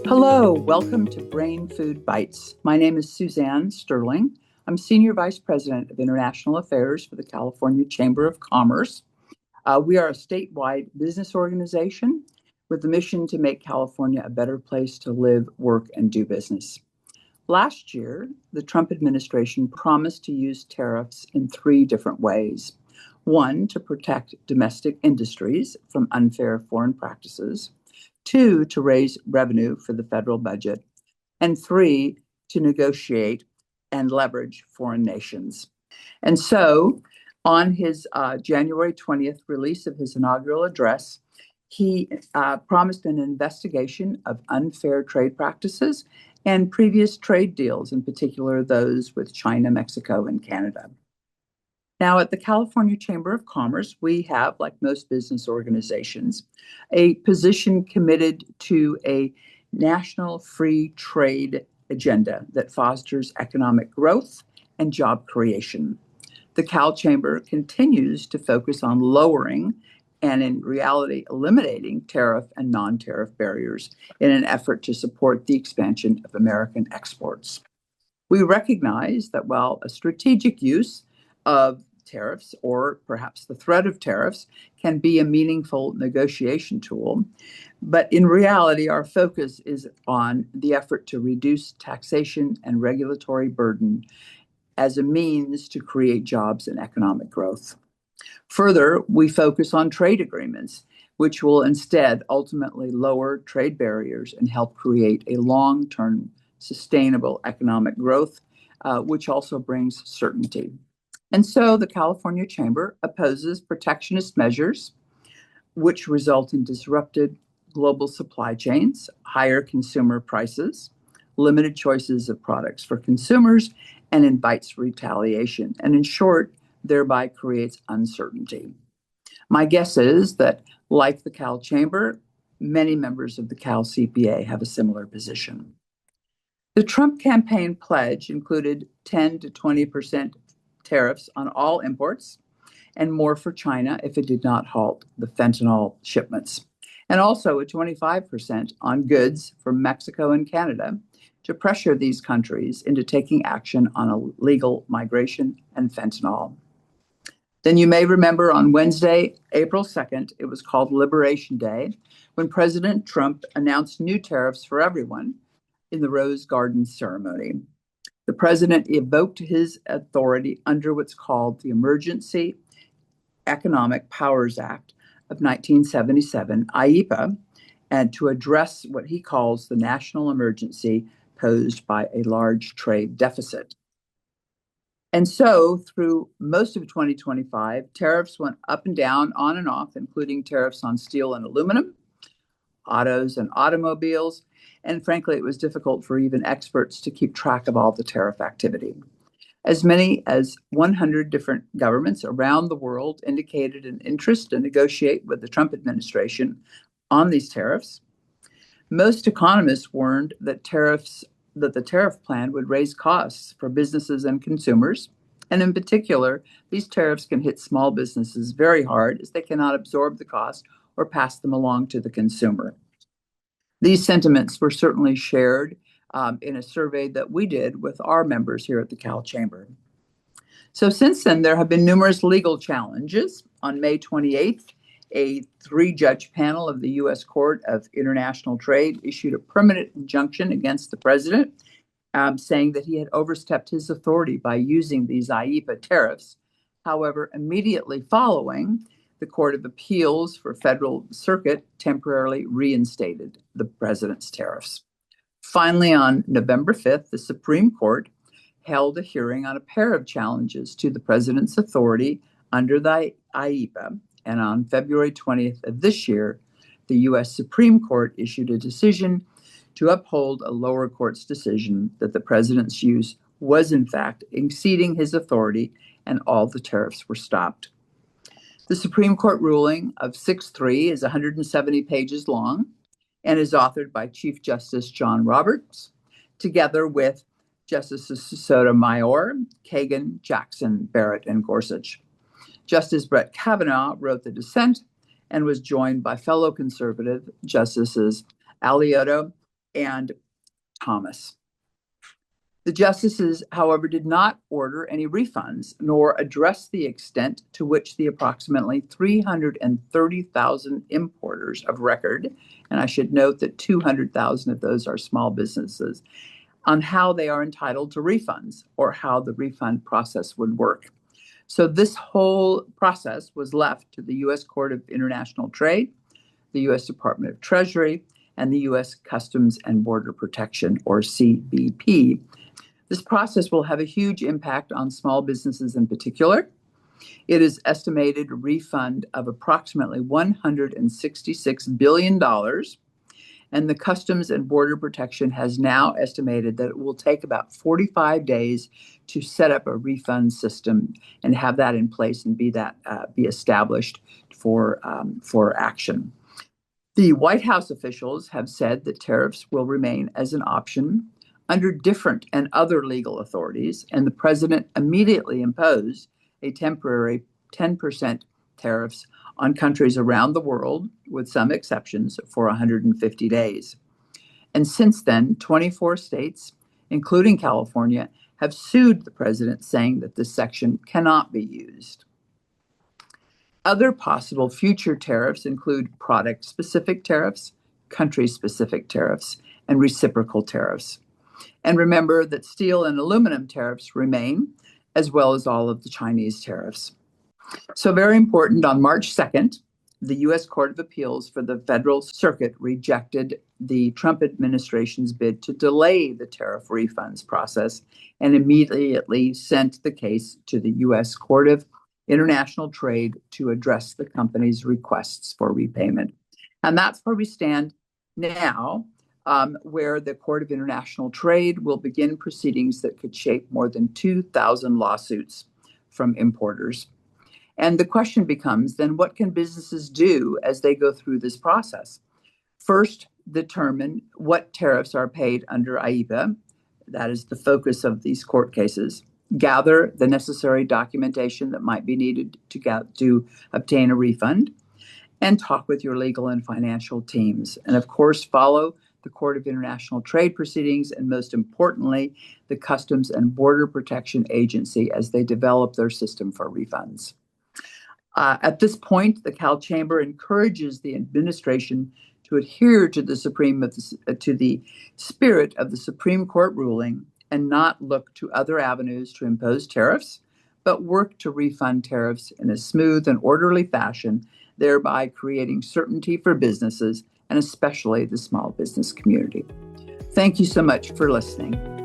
Hello, welcome to Brainfood Bytes. My name is Susanne Stirling. I'm Senior Vice President of International Affairs for the California Chamber of Commerce. We are a statewide business organization with the mission to make California a better place to live, work, and do business. Last year, the Trump administration promised to use tariffs in three different ways. One, to protect domestic industries from unfair foreign practices. Two, to raise revenue for the federal budget. And three, to negotiate and leverage foreign nations. And so, on his January 20th release of his inaugural address, he promised an investigation of unfair trade practices and previous trade deals, in particular those with China, Mexico, and Canada. Now, at the California Chamber of Commerce, we have, like most business organizations, a position committed to a national free trade agenda that fosters economic growth and job creation. The CalChamber continues to focus on lowering and, in reality, eliminating tariff and non-tariff barriers in an effort to support the expansion of American exports. We recognize that while a strategic use of tariffs, or perhaps the threat of tariffs, can be a meaningful negotiation tool, but in reality, our focus is on the effort to reduce taxation and regulatory burden as a means to create jobs and economic growth. Further, we focus on trade agreements, which will instead ultimately lower trade barriers and help create a long-term sustainable economic growth, which also brings certainty. And so the California Chamber opposes protectionist measures, which result in disrupted global supply chains, higher consumer prices, limited choices of products for consumers, and invites retaliation. And in short, thereby creates uncertainty. My guess is that, like the CalChamber, many members of the CalCPA have a similar position. The Trump campaign pledge included 10 to 20% tariffs on all imports and more for China if it did not halt the fentanyl shipments, and also a 25% on goods from Mexico and Canada to pressure these countries into taking action on illegal migration and fentanyl. Then you may remember on Wednesday, April 2nd, it was called Liberation Day, when President Trump announced new tariffs for everyone in the Rose Garden ceremony. The president evoked his authority under what's called the Emergency Economic Powers Act of 1977, IEPA, and to address what he calls the national emergency posed by a large trade deficit. And so, through most of 2025, tariffs went up and down, on and off, including tariffs on steel and aluminum, autos and automobiles, and frankly, it was difficult for even experts to keep track of all the tariff activity. As many as 100 different governments around the world indicated an interest to negotiate with the Trump administration on these tariffs. Most economists warned that the tariff plan would raise costs for businesses and consumers. And in particular, these tariffs can hit small businesses very hard as they cannot absorb the cost or pass them along to the consumer. These sentiments were certainly shared in a survey that we did with our members here at the CalChamber. So since then, there have been numerous legal challenges. On May 28th, a three-judge panel of the U.S. Court of International Trade issued a permanent injunction against the president, saying that he had overstepped his authority by using these IEPA tariffs. However, immediately following, the Court of Appeals for Federal Circuit temporarily reinstated the president's tariffs. Finally, on November 5th, the Supreme Court held a hearing on a pair of challenges to the president's authority under the IEPA. And on February 20th of this year, the U.S. Supreme Court issued a decision to uphold a lower court's decision that the president's use was, in fact, exceeding his authority, and all the tariffs were stopped. The Supreme Court ruling of 6-3 is 170 pages long and is authored by Chief Justice John Roberts, together with Justices Sotomayor, Kagan, Jackson, Barrett, and Gorsuch. Justice Brett Kavanaugh wrote the dissent and was joined by fellow conservative Justices Alito, and Thomas. The justices, however, did not order any refunds nor address the extent to which the approximately 330,000 importers of record, and I should note that 200,000 of those are small businesses, on how they are entitled to refunds or how the refund process would work. So this whole process was left to the U.S. Court of International Trade, the U.S. Department of Treasury, and the U.S. Customs and Border Protection, or CBP. This process will have a huge impact on small businesses in particular. It is estimated a refund of approximately $166 billion, and the Customs and Border Protection has now estimated that it will take about 45 days to set up a refund system and have that in place and be established for action. The White House officials have said that tariffs will remain as an option under different and other legal authorities, and the president immediately imposed a temporary 10% tariffs on countries around the world, with some exceptions, for 150 days. And since then, 24 states, including California, have sued the president, saying that this section cannot be used. Other possible future tariffs include product-specific tariffs, country-specific tariffs, and reciprocal tariffs. And remember that steel and aluminum tariffs remain, as well as all of the Chinese tariffs. So very important, on March 2nd, the U.S. Court of Appeals for the Federal Circuit rejected the Trump administration's bid to delay the tariff refunds process and immediately sent the case to the U.S. Court of International Trade to address the company's requests for repayment. And that's where we stand now, where the Court of International Trade will begin proceedings that could shape more than 2,000 lawsuits from importers. And the question becomes, then, what can businesses do as they go through this process? First, determine what tariffs are paid under IEEPA. That is the focus of these court cases. Gather the necessary documentation that might be needed to obtain a refund, and talk with your legal and financial teams. And of course, follow the Court of International Trade proceedings, and most importantly, the Customs and Border Protection Agency as they develop their system for refunds. At this point, the CalChamber encourages the administration to adhere to the spirit of the Supreme Court ruling and not look to other avenues to impose tariffs, but work to refund tariffs in a smooth and orderly fashion, thereby creating certainty for businesses and especially the small business community. Thank you so much for listening.